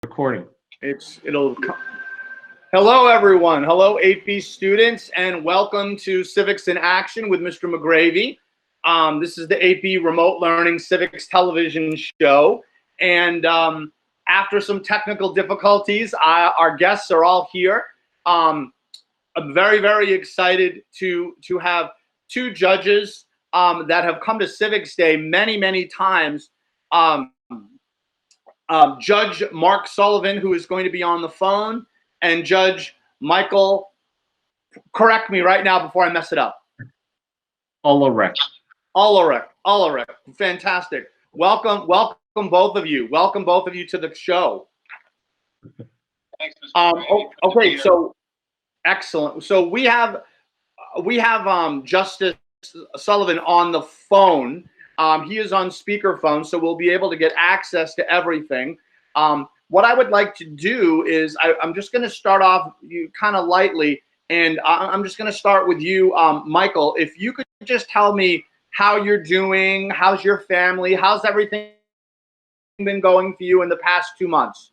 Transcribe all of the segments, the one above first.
Recording. Hello everyone. Hello AP students, and welcome to Civics in Action with Mr. McGravy. This is the AP Remote Learning Civics television show, and after some technical difficulties, our guests are all here. I'm very, very excited to have two judges that have come to Civics Day many, many times. Judge Mark Sullivan, who is going to be on the phone, and Judge Michael, correct me right now before I mess it up. Uhlarik. Fantastic. Welcome both of you. Welcome both of you to the show. Thanks, Mr. Okay, so excellent. So we have Justice Sullivan on the phone. He is on speakerphone, so we'll be able to get access to everything. What I would like to do is I'm just going to start off you kind of lightly, and I'm just going to start with you, Michael. If you could just tell me how you're doing, how's your family, how's everything been going for you in the past 2 months?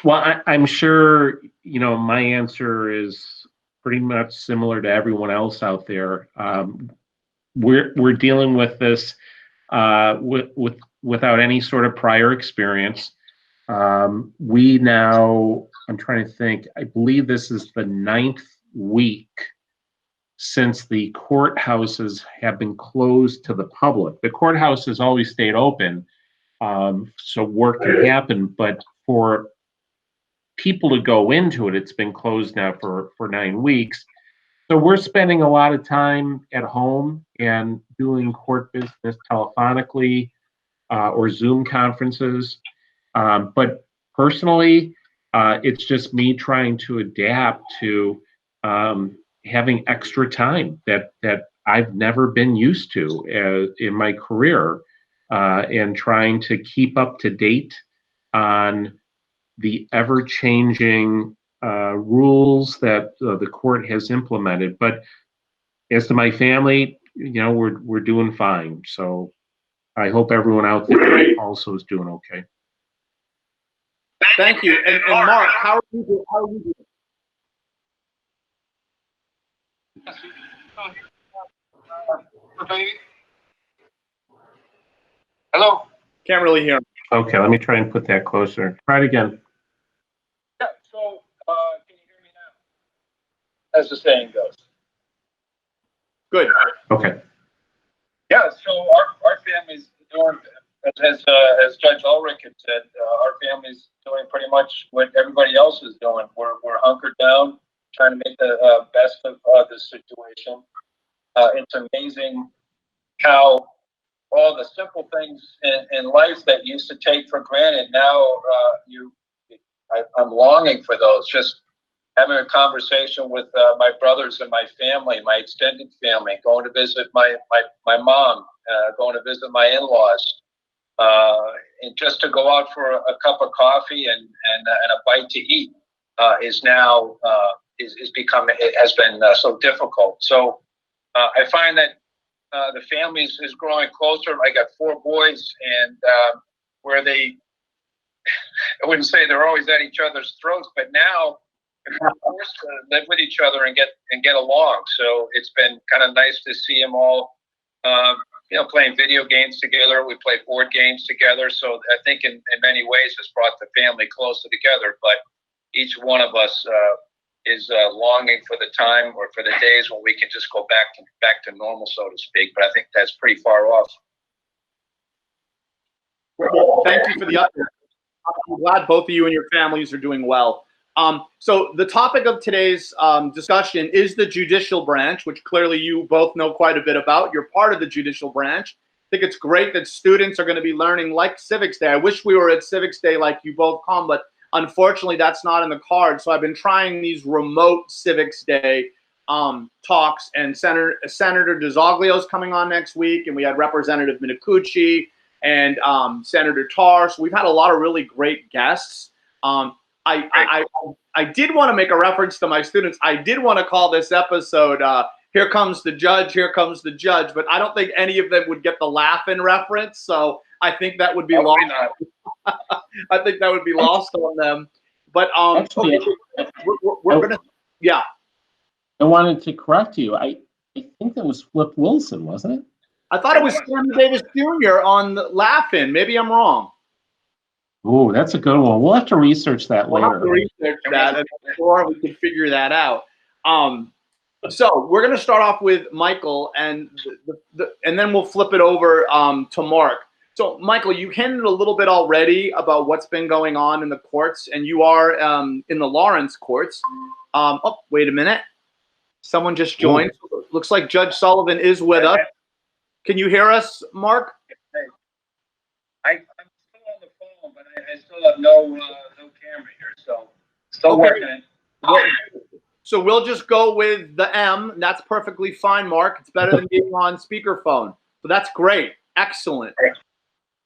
Well, I'm sure, my answer is pretty much similar to everyone else out there. We're dealing with this without any sort of prior experience. We now, I'm trying to think, I believe this is the 9th week since the courthouses have been closed to the public. The courthouse has always stayed open, so work can happen, but for people to go into it, it's been closed now for 9 weeks. So we're spending a lot of time at home and doing court business telephonically or Zoom conferences. But personally, it's just me trying to adapt to having extra time that I've never been used to in my career, and trying to keep up to date on the ever-changing rules that the court has implemented. But as to my family, we're doing fine. So I hope everyone out there also is doing okay. Thank you. And Mark, how are you doing? Hello. Can't really hear me. Okay, let me try and put that closer. Try it again. Yeah, so can you hear me now? As the saying goes. Good. Okay. Yeah, so our family's doing, as Judge Uhlarik had said, our family's doing pretty much what everybody else is doing. We're hunkered down, trying to make the best of this situation. It's amazing how all the simple things in life that you used to take for granted, now I'm longing for those. Just having a conversation with my brothers and my family, my extended family, going to visit my mom, going to visit my in-laws, and just to go out for a cup of coffee and a bite to eat is now it has been so difficult. So I find that the family is growing closer. I got 4 boys, and where I wouldn't say they're always at each other's throats, but now we're forced to live with each other and get along. So it's been kind of nice to see them all, playing video games together. We play board games together. So I think in many ways it's brought the family closer together. But each one of us is longing for the time or for the days when we can just go back to normal, so to speak. But I think that's pretty far off. Well, thank you for the update. I'm glad both of you and your families are doing well. So the topic of today's discussion is the Judicial Branch, which clearly you both know quite a bit about. You're part of the Judicial Branch. I think it's great that students are going to be learning like Civics Day. I wish we were at Civics Day like you both come, but unfortunately that's not in the card. So I've been trying these remote Civics Day talks, and Senator DiZoglio is coming on next week, and we had Representative Minicucci and Senator Tarr. So we've had a lot of really great guests. I did want to make a reference to my students. I did want to call this episode Here Comes the Judge, Here Comes the Judge, but I don't think any of them would get the laugh-in reference. So I think that would be Probably lost. not. I think that would be lost on them. But Actually, okay, we're gonna, yeah. I wanted to correct you. I think that was Flip Wilson, wasn't it? I thought it was Sammy Davis Jr. on Laugh-In. Maybe I'm wrong. Oh, that's a good one. We'll have to research that We'll have to later. research that, and before we can figure that out. So we're going to start off with Michael, and and then we'll flip it over to Mark. So, Michael, you hinted a little bit already about what's been going on in the courts, and you are in the Lawrence courts. Oh, wait a minute. Someone just joined. Looks like Judge Sullivan is with us. Can you hear us, Mark? I'm still on the phone, but I still have no camera here, so still working. So we'll just go with the M. That's perfectly fine, Mark. It's better than being on speakerphone. So that's great. Excellent.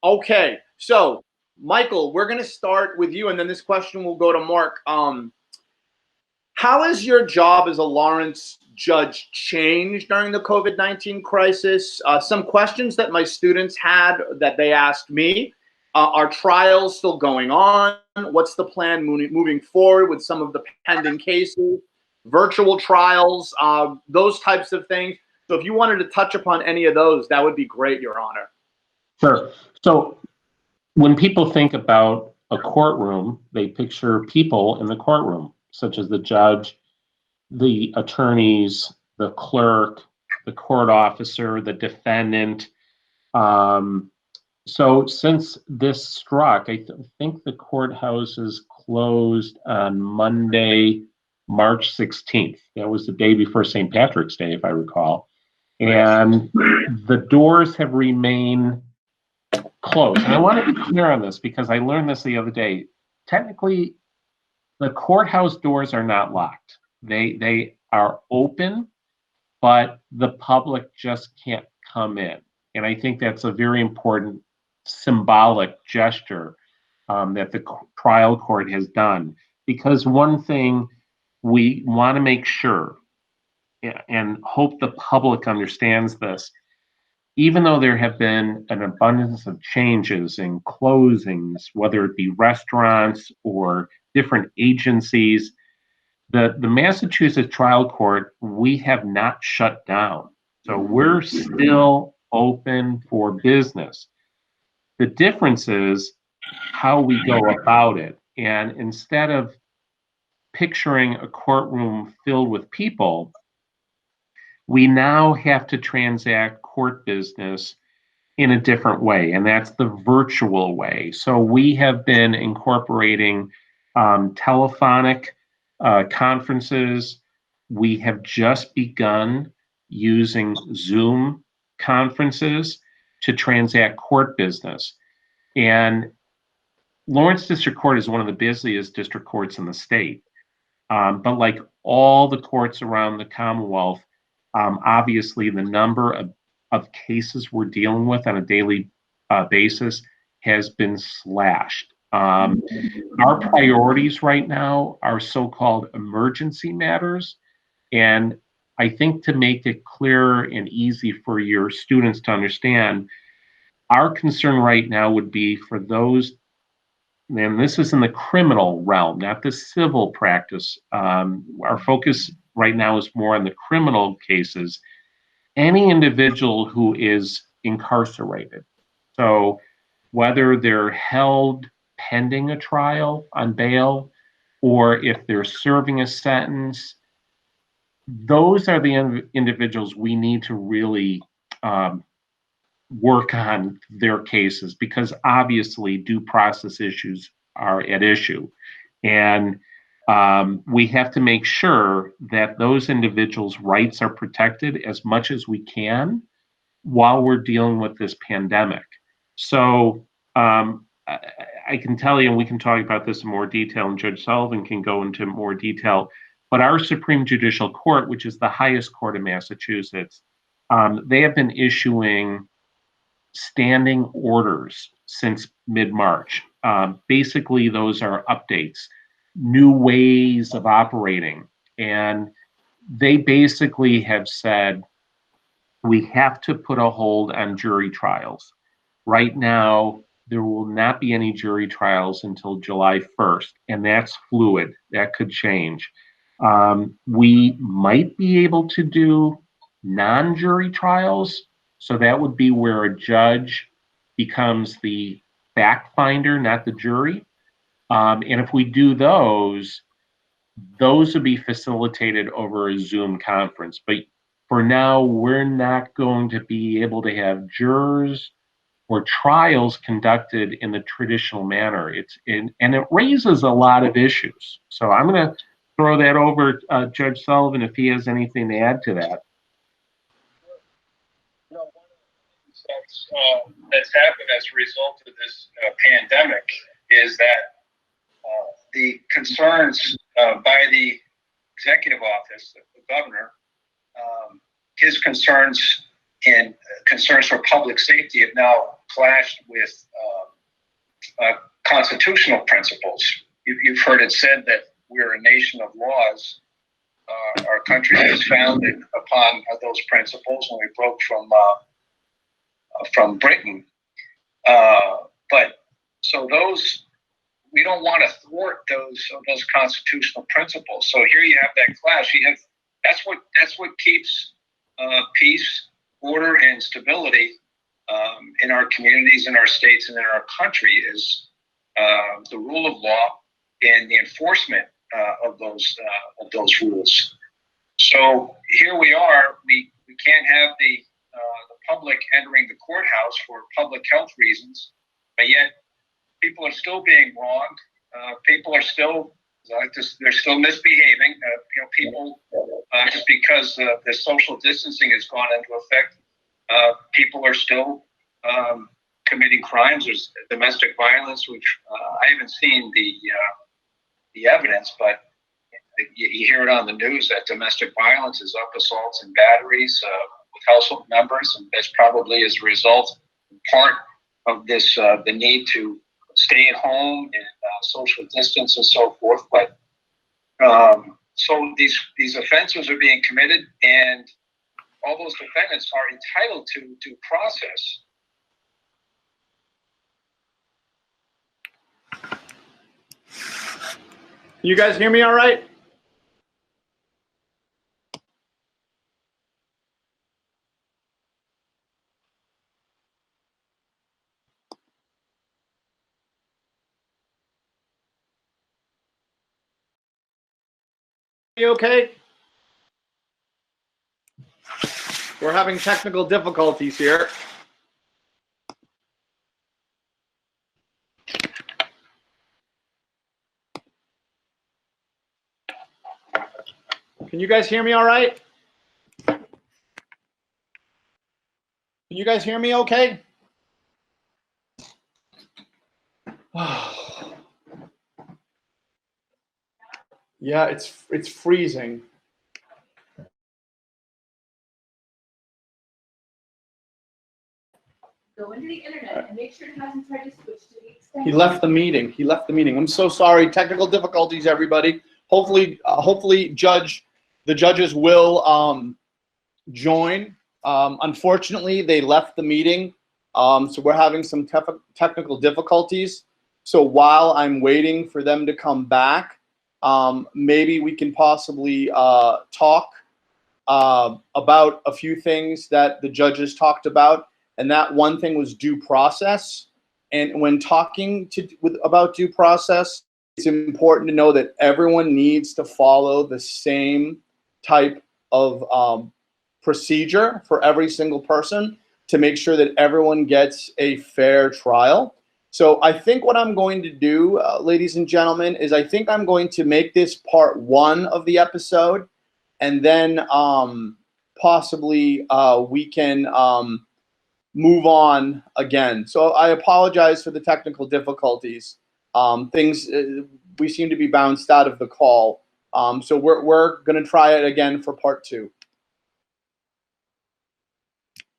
Okay. So, Michael, we're going to start with you, and then this question will go to Mark. How has your job as a Lawrence judge changed during the COVID-19 crisis? Some questions that my students had that they asked me. Are trials still going on? What's the plan moving forward with some of the pending cases? Virtual trials, those types of things. So if you wanted to touch upon any of those, that would be great, Your Honor. Sure. So when people think about a courtroom, they picture people in the courtroom, such as the judge, the attorneys, the clerk, the court officer, the defendant. So since this struck, I think the courthouses closed on Monday, March 16th. That was the day before St. Patrick's Day, if I recall. And the doors have remained closed. And I want to be clear on this because I learned this the other day. Technically, the courthouse doors are not locked. They are open, but the public just can't come in. And I think that's a very important symbolic gesture that the trial court has done. Because one thing we want to make sure and hope the public understands this, even though there have been an abundance of changes and closings, whether it be restaurants or different agencies, the Massachusetts trial court, we have not shut down. So we're still open for business. The difference is how we go about it. And instead of picturing a courtroom filled with people, we now have to transact court business in a different way, and that's the virtual way. So we have been incorporating telephonic conferences. We have just begun using Zoom conferences to transact court business. And Lawrence District Court is one of the busiest district courts in the state. But like all the courts around the Commonwealth, obviously the number of cases we're dealing with on a daily basis has been slashed. Our priorities right now are so-called emergency matters. And I think to make it clear and easy for your students to understand, our concern right now would be for those, and this is in the criminal realm, not the civil practice. Our focus right now is more on the criminal cases. Any individual who is incarcerated, so whether they're held pending a trial on bail or if they're serving a sentence, those are the individuals we need to really work on their cases, because obviously due process issues are at issue. And we have to make sure that those individuals' rights are protected as much as we can while we're dealing with this pandemic. So I can tell you, and we can talk about this in more detail, and Judge Sullivan can go into more detail, but our Supreme Judicial Court, which is the highest court in Massachusetts, they have been issuing standing orders since mid-March. Basically, those are updates, new ways of operating. And they basically have said, we have to put a hold on jury trials. right now there will not be any jury trials until July 1st, and that's fluid. That could change. We might be able to do non-jury trials, so that would be where a judge becomes the fact finder, not the jury. And if we do those would be facilitated over a Zoom conference. But for now, we're not going to be able to have jurors or trials conducted in the traditional manner. And it raises a lot of issues. So I'm going to throw that over Judge Sullivan if he has anything to add to that. One of the things that's happened as a result of this pandemic is that the concerns by the executive office, the governor, his concerns and concerns for public safety have now clashed with constitutional principles. You've heard it said that we're a nation of laws. Our country is founded upon those principles, and we broke from Britain. But so those, we don't want to thwart those constitutional principles. So here you have that clash. That's what keeps peace, order, and stability in our communities, in our states, and in our country is the rule of law and the enforcement of those rules. So here we are. We can't have the public entering the courthouse for public health reasons, but yet people are still being wronged. People are still they're still misbehaving. People just because the social distancing has gone into effect, people are still committing crimes. There's domestic violence, which I haven't seen the evidence, but you hear it on the news that domestic violence is up, assaults and batteries with household members, and that's probably as a result, part of this, the need to stay at home and social distance and so forth. But so these offenses are being committed, and all those defendants are entitled to due process. You guys hear me all right? You okay? We're having technical difficulties here. Can you guys hear me all right? Can you guys hear me okay? Yeah, it's freezing. Go into the internet and make sure it hasn't tried to switch to the extension. He left the meeting. He left the meeting. I'm so sorry. Technical difficulties, everybody. Hopefully, the judges will join. Unfortunately, they left the meeting, so we're having some technical difficulties. So while I'm waiting for them to come back, maybe we can possibly talk about a few things that the judges talked about. And that one thing was due process. And when talking about due process, it's important to know that everyone needs to follow the same type of procedure for every single person to make sure that everyone gets a fair trial. So I think what I'm going to do, ladies and gentlemen, is I think I'm going to make this part 1 of the episode, and then possibly we can move on again. So I apologize for the technical difficulties. We seem to be bounced out of the call. So we're going to try it again for part 2.